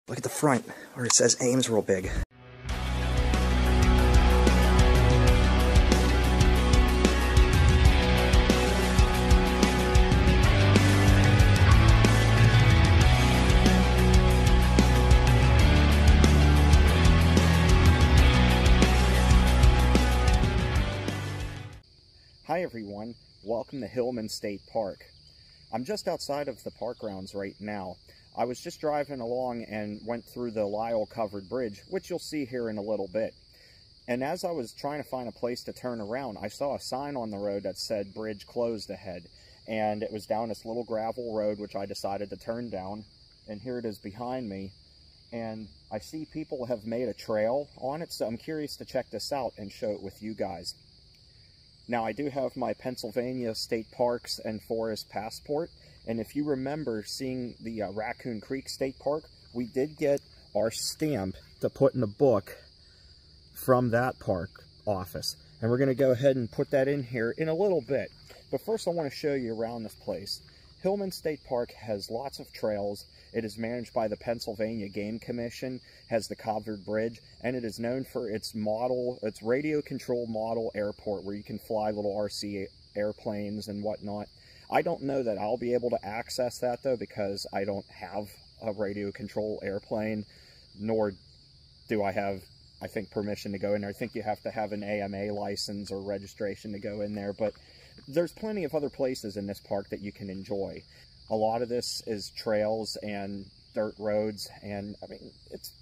Look at the front where it says Ames real big. Hi everyone, welcome to Hillman State Park. I'm just outside of the park grounds right now. I was just driving along and went through the Lyle covered bridge, which you'll see here in a little bit. And as I was trying to find a place to turn around, I saw a sign on the road that said bridge closed ahead. And it was down this little gravel road, which I decided to turn down. And here it is behind me. And I see people have made a trail on it, so I'm curious to check this out and show it with you guys. Now, I do have my Pennsylvania State Parks and Forest passport, and if you remember seeing the Raccoon Creek State Park, we did get our stamp to put in the book from that park office. And we're going to go ahead and put that in here in a little bit. But first I want to show you around this place. Hillman State Park has lots of trails. It is managed by the Pennsylvania Game Commission, has the covered bridge, and it is known for its radio-controlled model airport where you can fly little RC airplanes and whatnot. I don't know that I'll be able to access that, though, because I don't have a radio-controlled airplane, nor do I have, I think, permission to go in there. I think you have to have an AMA license or registration to go in there, but there's plenty of other places in this park that you can enjoy. A lot of this is trails and dirt roads, and I mean, it's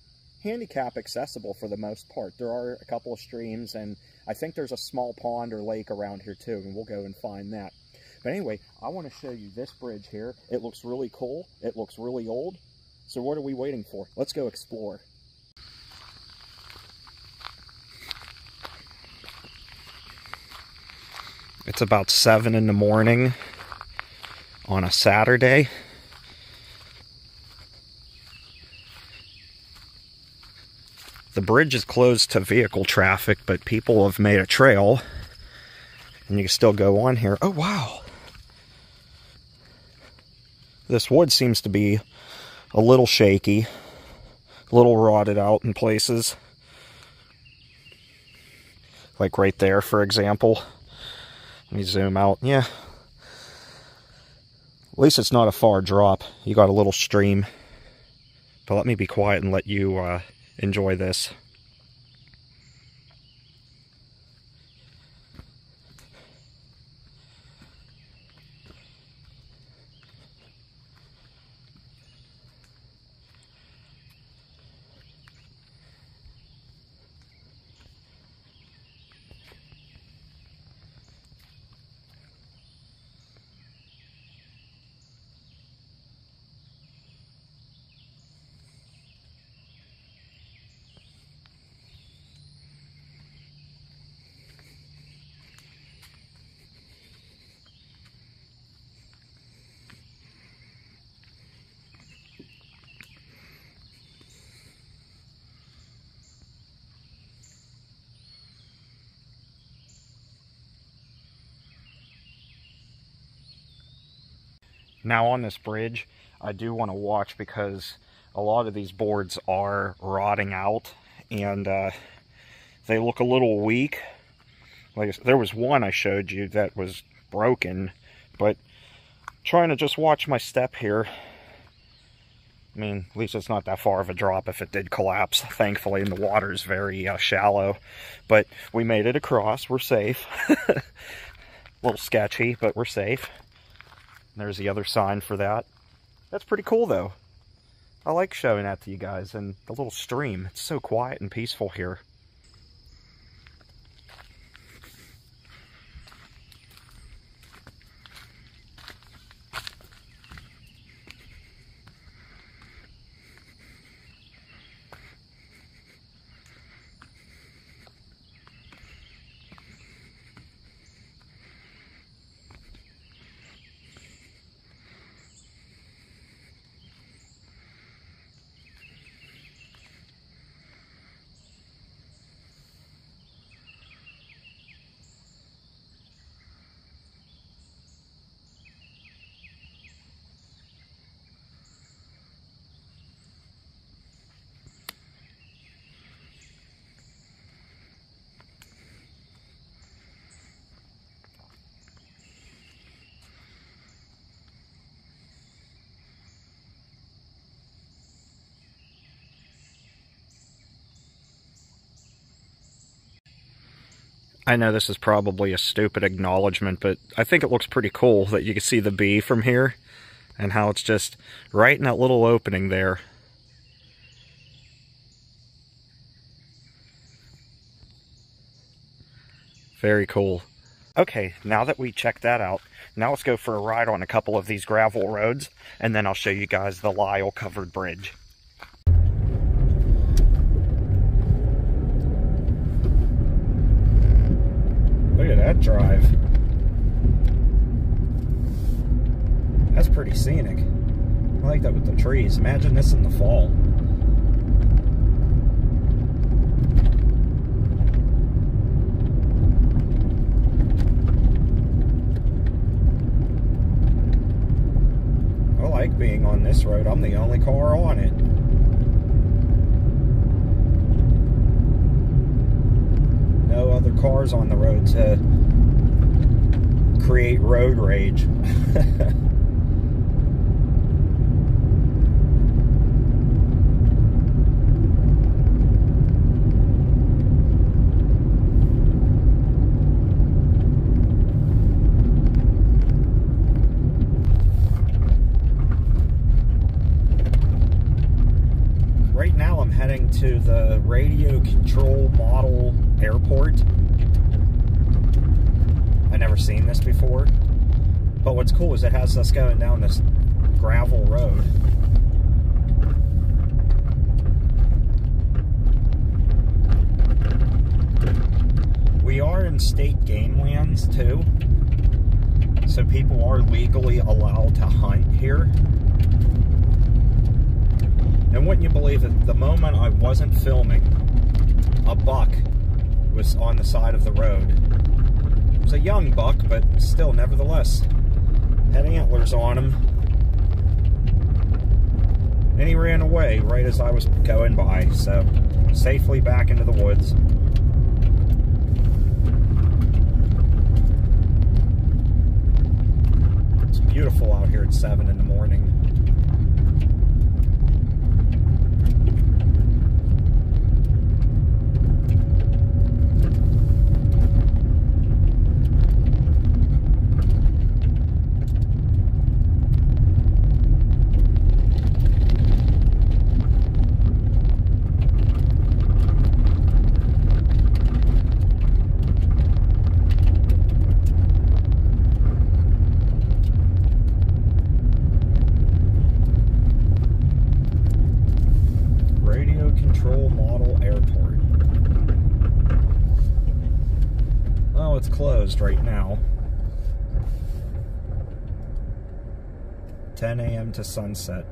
handicap accessible for the most part. There are a couple of streams, and I think there's a small pond or lake around here too, and we'll go and find that. But anyway, I want to show you this bridge here. It looks really cool. It looks really old. So what are we waiting for? Let's go explore. It's about 7 in the morning on a Saturday. The bridge is closed to vehicle traffic, but people have made a trail, and you can still go on here. Oh, wow. This wood seems to be a little shaky, a little rotted out in places. Like right there, for example. Let me zoom out. Yeah. At least it's not a far drop. You got a little stream. But let me be quiet and let you enjoy this. Now on this bridge, I do want to watch because a lot of these boards are rotting out, and they look a little weak. Like, there was one I showed you that was broken, but trying to just watch my step here. I mean, at least it's not that far of a drop if it did collapse, thankfully, and the water is very shallow. But we made it across. We're safe. A little sketchy, but we're safe. There's the other sign for that. That's pretty cool, though. I like showing that to you guys. And the little stream, it's so quiet and peaceful here. I know this is probably a stupid acknowledgement, but I think it looks pretty cool that you can see the bee from here and how it's just right in that little opening there. Very cool. Okay, now that we checked that out, now let's go for a ride on a couple of these gravel roads, and then I'll show you guys the Lyle covered bridge. Look at that drive. That's pretty scenic. I like that with the trees. Imagine this in the fall. I like being on this road. I'm the only car on it. No other cars on the road to create road rage. Right now I'm heading to the Radio Control Model Airport. I've never seen this before, but what's cool is it has us going down this gravel road. We are in state game lands too, so people are legally allowed to hunt here. And wouldn't you believe it, the moment I wasn't filming, a buck was on the side of the road. It was a young buck, but still, nevertheless, had antlers on him. And he ran away right as I was going by, so safely back into the woods. It's beautiful out here at 7 in the morning. Closed right now. 10 a.m. to sunset.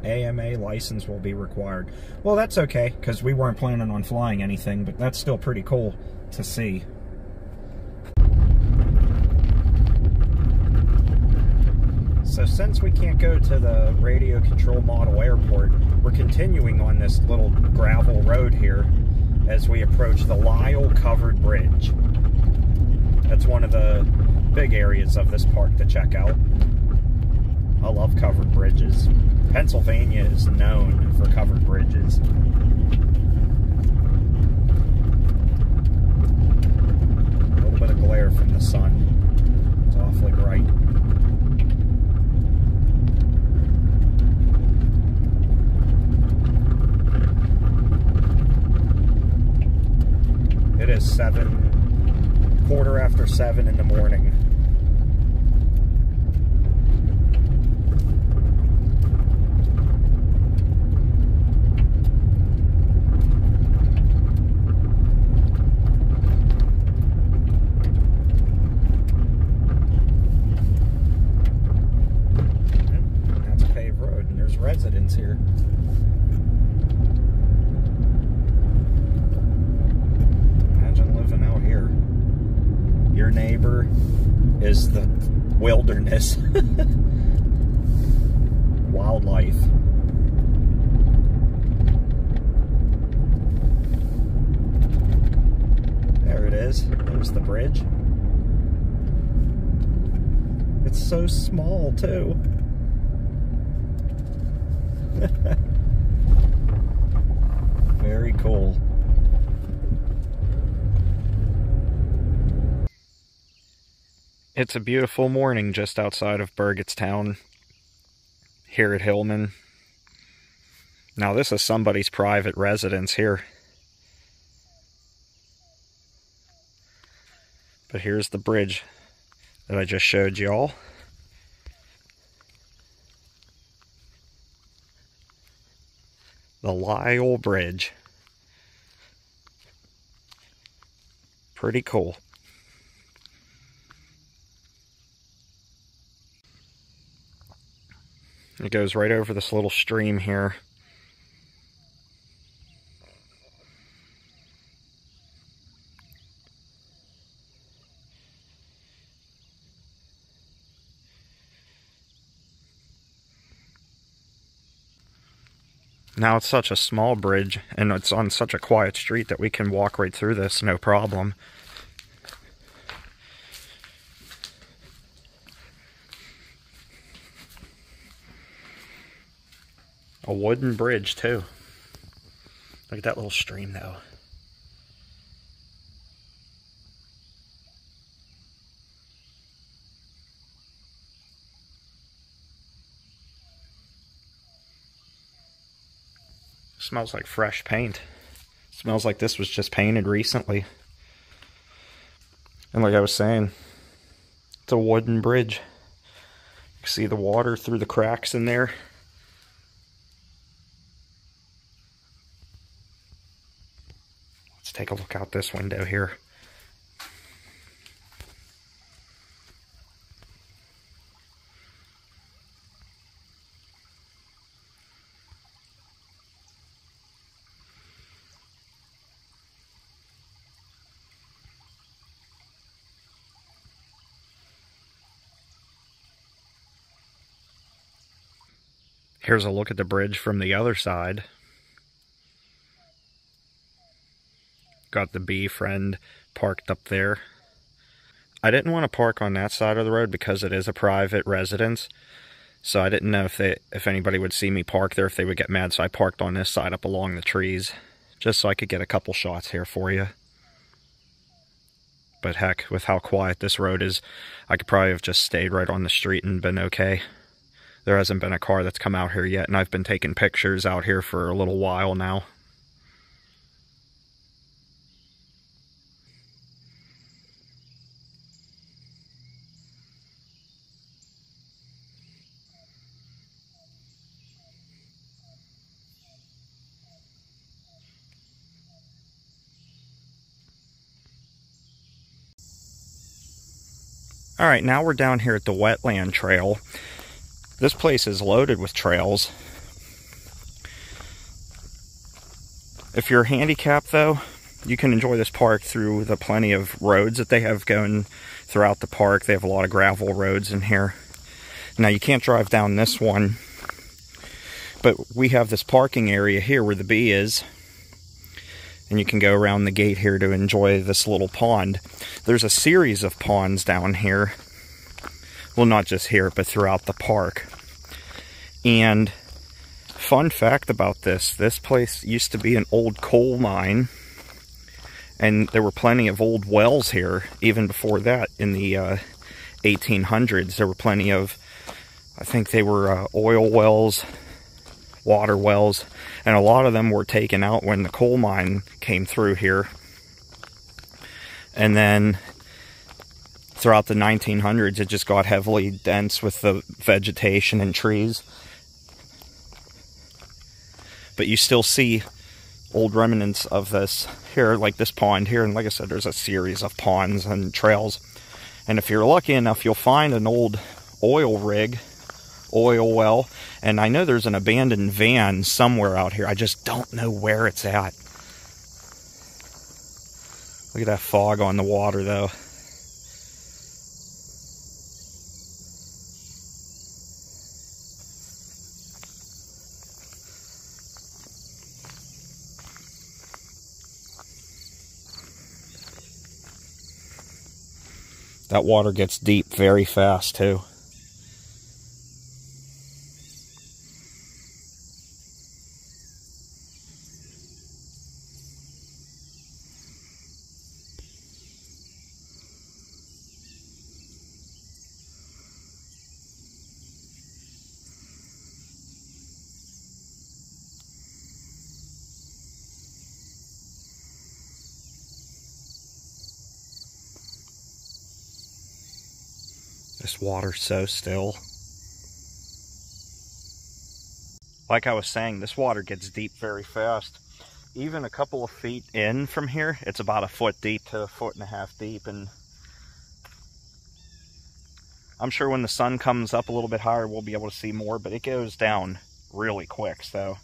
AMA license will be required. Well, that's okay, because we weren't planning on flying anything, but that's still pretty cool to see. So since we can't go to the Radio Control Model Airport, we're continuing on this little gravel road here as we approach the Lyle Covered Bridge. That's one of the big areas of this park to check out. I love covered bridges. Pennsylvania is known for covered bridges. A little bit of glare from the sun. It's awfully bright. It is quarter after 7 in the morning. That's a paved road, and there's residents here. Out here, your neighbor is the wilderness. Wildlife. There it is. There's the bridge. It's so small too. Very cool. It's a beautiful morning just outside of Burgettstown here at Hillman. Now this is somebody's private residence here. But here's the bridge that I just showed y'all. The Lyle Bridge. Pretty cool. It goes right over this little stream here. Now it's such a small bridge, and it's on such a quiet street that we can walk right through this, no problem. A wooden bridge, too. Look at that little stream, though. Smells like fresh paint. Smells like this was just painted recently. And like I was saying, it's a wooden bridge. You can see the water through the cracks in there. Let's take a look out this window here. Here's a look at the bridge from the other side. Got the bee friend parked up there. I didn't want to park on that side of the road because it is a private residence. So I didn't know if anybody would see me park there, if they would get mad. So I parked on this side up along the trees, just so I could get a couple shots here for you. But heck, with how quiet this road is, I could probably have just stayed right on the street and been okay. There hasn't been a car that's come out here yet, and I've been taking pictures out here for a little while now. All right, now we're down here at the Wetland Trail. This place is loaded with trails. If you're handicapped, though, you can enjoy this park through the plenty of roads that they have going throughout the park. They have a lot of gravel roads in here. Now, you can't drive down this one, but we have this parking area here where the bee is, and you can go around the gate here to enjoy this little pond. There's a series of ponds down here. Well, not just here, but throughout the park. And fun fact about this place used to be an old coal mine, and there were plenty of old wells here even before that. In the 1800s, there were plenty of, I think they were oil wells, water wells, and a lot of them were taken out when the coal mine came through here. And then throughout the 1900s, it just got heavily dense with the vegetation and trees. But you still see old remnants of this here, like this pond here. And like I said, there's a series of ponds and trails. And if you're lucky enough, you'll find an old oil rig, oil well. And I know there's an abandoned van somewhere out here. I just don't know where it's at. Look at that fog on the water, though. That water gets deep very fast, too. This water's so still. Like I was saying, this water gets deep very fast. Even a couple of feet in from here, it's about a foot deep to a foot and a half deep. And I'm sure when the sun comes up a little bit higher, we'll be able to see more, but it goes down really quick, so.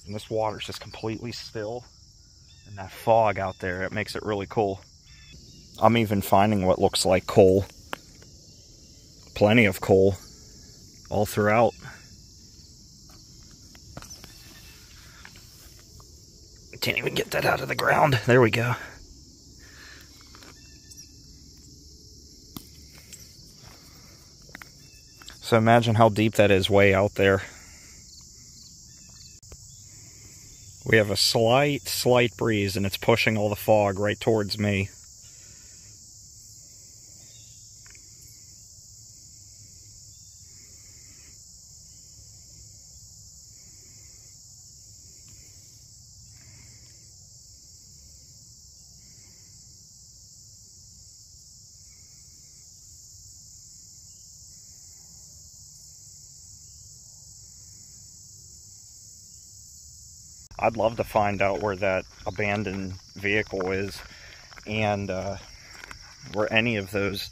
And this water's just completely still. And that fog out there, it makes it really cool. I'm even finding what looks like coal. Plenty of coal all throughout. Can't even get that out of the ground. There we go. So imagine how deep that is way out there. We have a slight breeze, and it's pushing all the fog right towards me. I'd love to find out where that abandoned vehicle is, and where any of those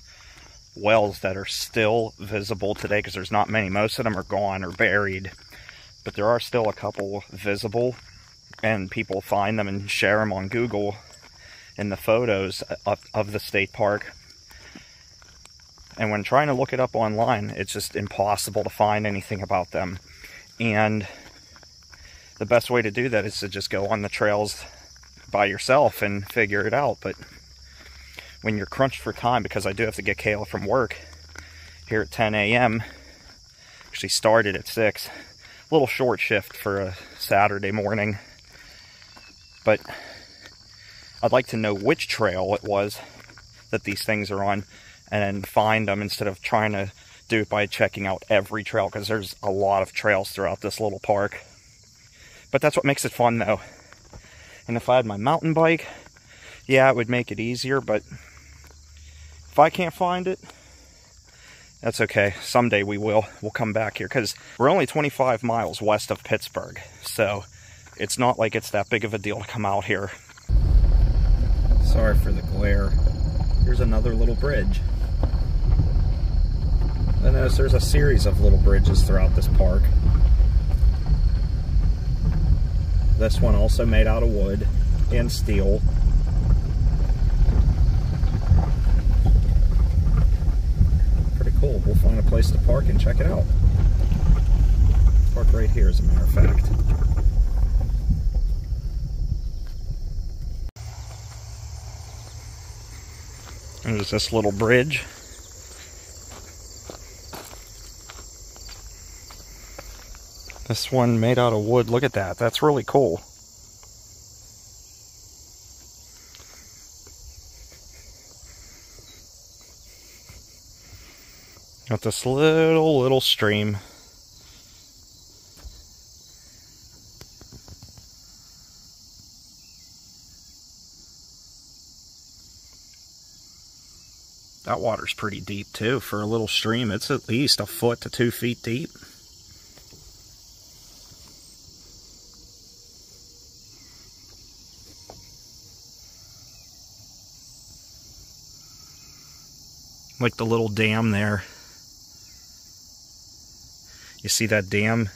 wells that are still visible today, because there's not many. Most of them are gone or buried, but there are still a couple visible, and people find them and share them on Google in the photos of the state park. And when trying to look it up online, it's just impossible to find anything about them. And the best way to do that is to just go on the trails by yourself and figure it out. But when you're crunched for time, because I do have to get Kayla from work here at 10 a.m. Actually started at 6. A little short shift for a Saturday morning. But I'd like to know which trail it was that these things are on, and then find them instead of trying to do it by checking out every trail, because there's a lot of trails throughout this little park. But that's what makes it fun, though. And if I had my mountain bike, yeah, it would make it easier, but if I can't find it, that's okay. Someday we will. We'll come back here, because we're only 25 miles west of Pittsburgh, so it's not like it's that big of a deal to come out here. Sorry for the glare. Here's another little bridge. I notice there's a series of little bridges throughout this park. This one also made out of wood and steel. Pretty cool. We'll find a place to park and check it out. Park right here, as a matter of fact. There's this little bridge. This one made out of wood. Look at that. That's really cool. Got this little stream. That water's pretty deep too. For a little stream, it's at least a foot to 2 feet deep. Like the little dam there. You see that dam?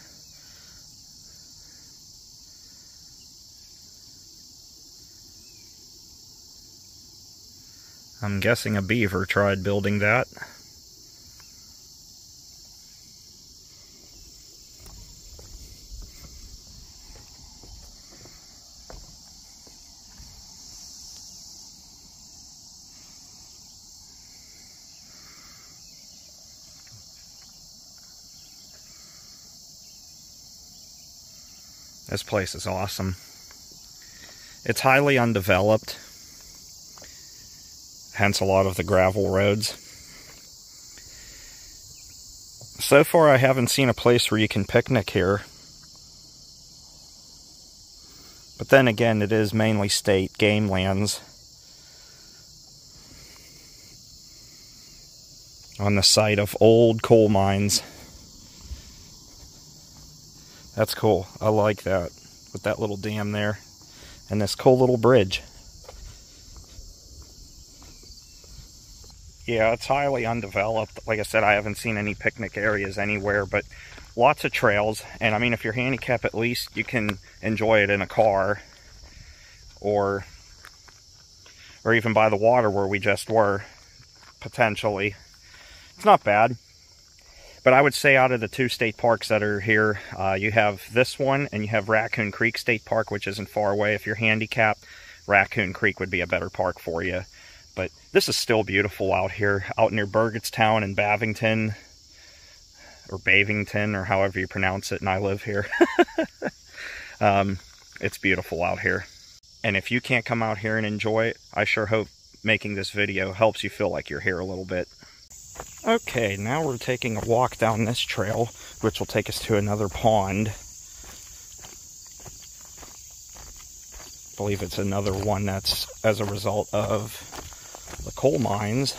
I'm guessing a beaver tried building that. This place is awesome. It's highly undeveloped, hence a lot of the gravel roads. So far, I haven't seen a place where you can picnic here. But then again, it is mainly state game lands. on the site of old coal mines. That's cool. I like that, with that little dam there and this cool little bridge. Yeah, it's highly undeveloped. Like I said, I haven't seen any picnic areas anywhere, but lots of trails. And I mean, if you're handicapped, at least you can enjoy it in a car, or even by the water where we just were, potentially. It's not bad. But I would say out of the 2 state parks that are here, you have this one and you have Raccoon Creek State Park, which isn't far away. If you're handicapped, Raccoon Creek would be a better park for you. But this is still beautiful out here, out near Burgettstown and Bavington, or Bavington, or however you pronounce it, and I live here. It's beautiful out here. And if you can't come out here and enjoy it, I sure hope making this video helps you feel like you're here a little bit. Okay, now we're taking a walk down this trail, which will take us to another pond. I believe it's another one that's as a result of the coal mines.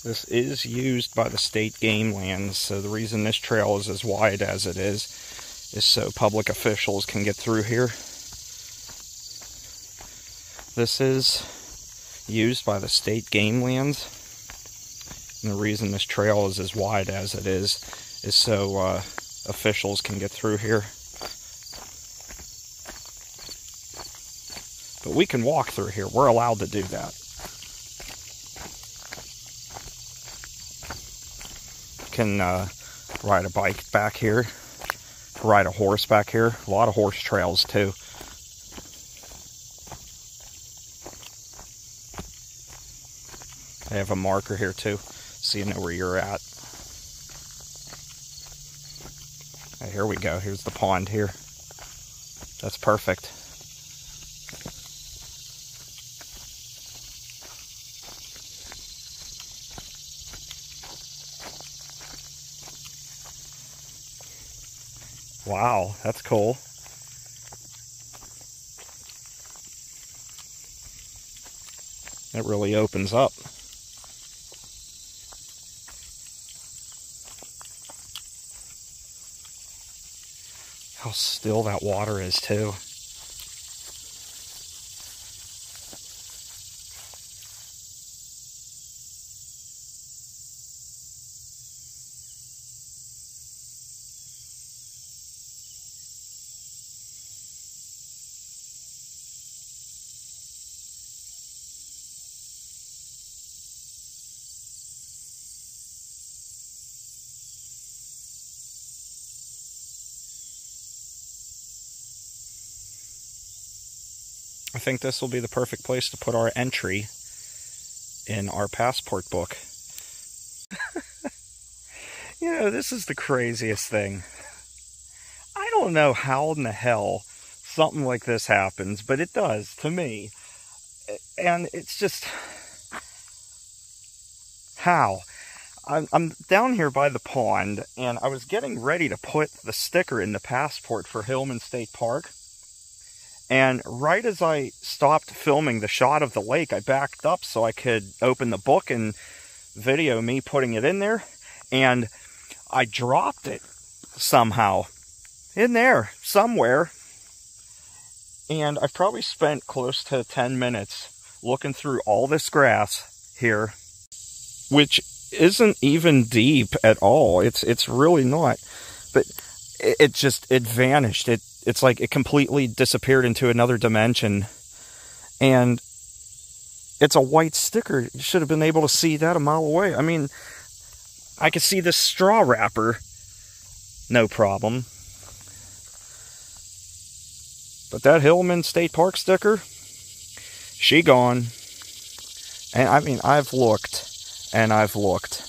This is used by the state game lands, so the reason this trail is as wide as it is so public officials can get through here. This is used by the state game lands, and the reason this trail is as wide as it is so officials can get through here. But we can walk through here. We're allowed to do that. Can ride a bike back here, ride a horse back here. A lot of horse trails too. I have a marker here too, so you know where you're at. Okay, here we go. Here's the pond here. That's perfect. Wow, that's cool. It really opens up. How still that water is too. I think this will be the perfect place to put our entry in our passport book. You know, this is the craziest thing. I don't know how in the hell something like this happens, but it does to me. And it's just... how? I'm down here by the pond, and I was getting ready to put the sticker in the passport for Hillman State Park. And right as I stopped filming the shot of the lake, I backed up so I could open the book and video me putting it in there. And I dropped it somehow in there somewhere. And I've probably spent close to 10 minutes looking through all this grass here, which isn't even deep at all. It's really not. But it vanished. It's like it completely disappeared into another dimension. And it's a white sticker. You should have been able to see that a mile away. I mean, I could see this straw wrapper, no problem. But that Hillman State Park sticker, she gone. And I mean, I've looked and I've looked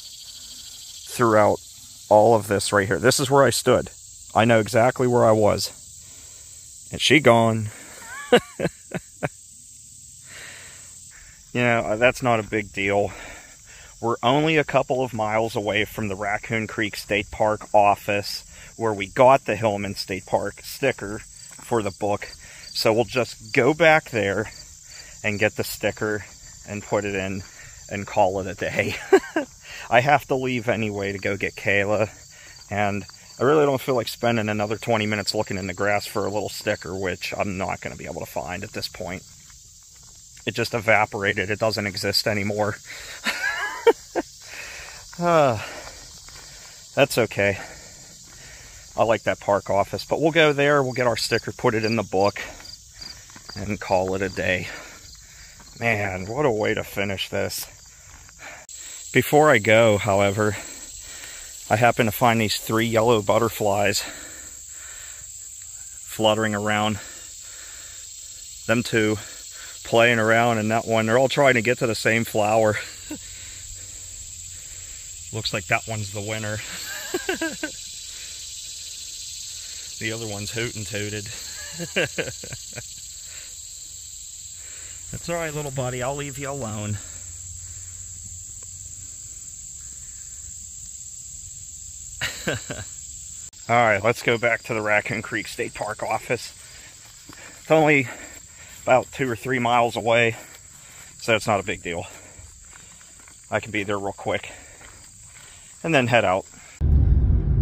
throughout all of this right here. This is where I stood. I know exactly where I was. And she gone. You know, that's not a big deal. We're only a couple of miles away from the Raccoon Creek State Park office where we got the Hillman State Park sticker for the book. So we'll just go back there and get the sticker and put it in and call it a day. I have to leave anyway to go get Kayla, and I really don't feel like spending another 20 minutes looking in the grass for a little sticker, which I'm not going to be able to find at this point. It just evaporated. It doesn't exist anymore. That's okay. I like that park office, but we'll go there, we'll get our sticker, put it in the book, and call it a day. Man, what a way to finish this. Before I go, however, I happen to find these 3 yellow butterflies fluttering around. Them 2 playing around, and that one, they're all trying to get to the same flower. Looks like that one's the winner. The other one's hootin' tooted. That's alright, little buddy. I'll leave you alone. Alright, let's go back to the Raccoon Creek State Park office. It's only about 2 or 3 miles away, so it's not a big deal. I can be there real quick and then head out.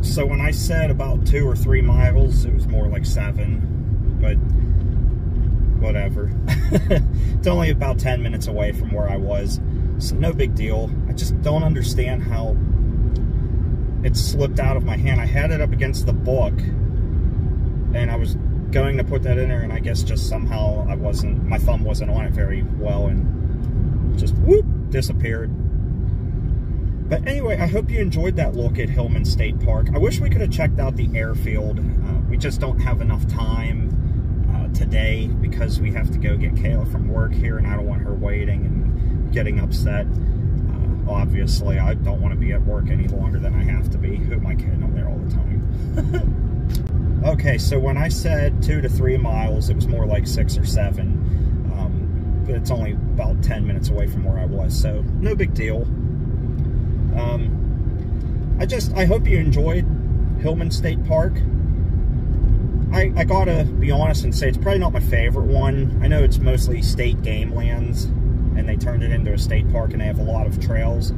So when I said about 2 or 3 miles, it was more like 7, but whatever. It's only about 10 minutes away from where I was, so no big deal. I just don't understand how it slipped out of my hand. I had it up against the book, and I was going to put that in there, and I guess just somehow my thumb wasn't on it very well, and just whoop, disappeared. But anyway, I hope you enjoyed that look at Hillman State Park. I wish we could have checked out the airfield. We just don't have enough time today because we have to go get Kayla from work here, and I don't want her waiting and getting upset. Obviously, I don't want to be at work any longer than I have to be. Who am I kidding? I'm there all the time. Okay, so when I said 2 to 3 miles, it was more like 6 or 7. But it's only about 10 minutes away from where I was, so no big deal. I hope you enjoyed Hillman State Park. I gotta be honest and say it's probably not my favorite one. I know it's mostly state game lands, and they turned it into a state park, and they have a lot of trails.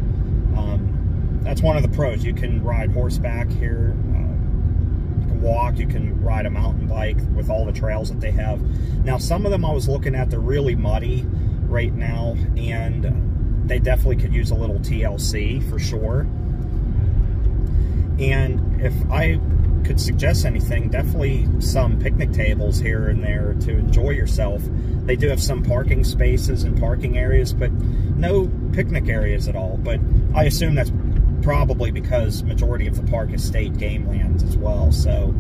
That's one of the pros. You can ride horseback here, you can walk, you can ride a mountain bike with all the trails that they have. Now, some of them I was looking at, they're really muddy right now, and they definitely could use a little TLC for sure. And if I could suggest anything, definitely some picnic tables here and there to enjoy yourself. They do have some parking spaces and parking areas, but no picnic areas at all. But I assume that's probably because majority of the park is state game lands as well. So,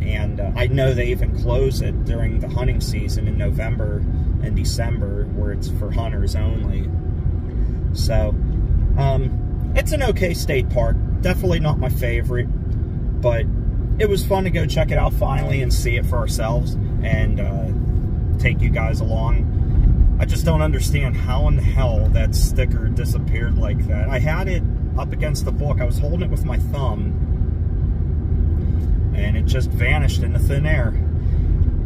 and I know they even close it during the hunting season in November and December, where it's for hunters only. So, it's an okay state park. Definitely not my favorite, but it was fun to go check it out finally and see it for ourselves and take you guys along. I just don't understand how in the hell that sticker disappeared like that. I had it up against the book. I was holding it with my thumb, and it just vanished into thin air.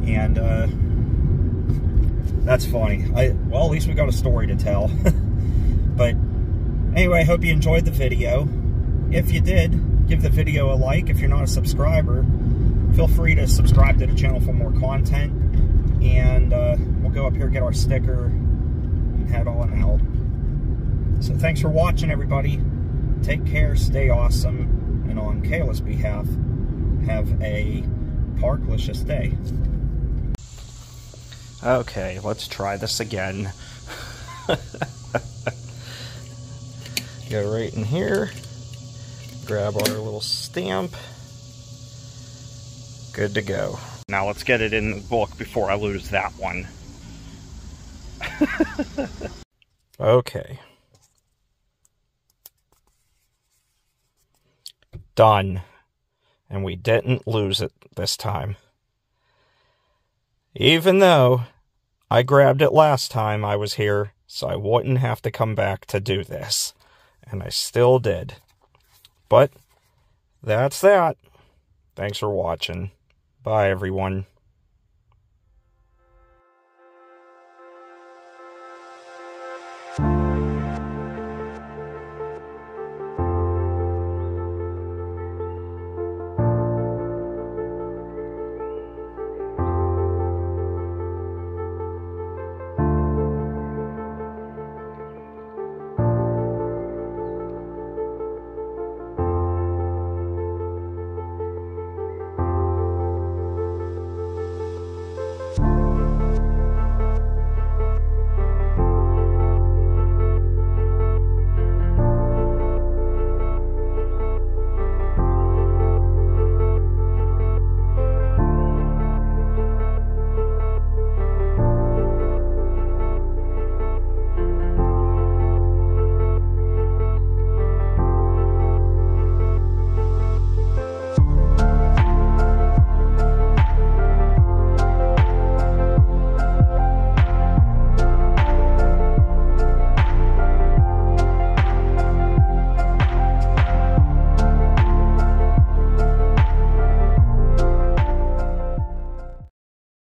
And that's funny. Well, at least we got a story to tell. But anyway, I hope you enjoyed the video. If you did, give the video a like. If you're not a subscriber, feel free to subscribe to the channel for more content. And we'll go up here, get our sticker, and head on out. So thanks for watching, everybody. Take care, stay awesome, and on Kayla's behalf, have a parklicious day. Okay, let's try this again. Go right in here. Grab our little stamp. Good to go. Now let's get it in the book before I lose that one. Okay. Done. And we didn't lose it this time. Even though I grabbed it last time I was here, so I wouldn't have to come back to do this. And I still did. But that's that. Thanks for watching. Bye, everyone.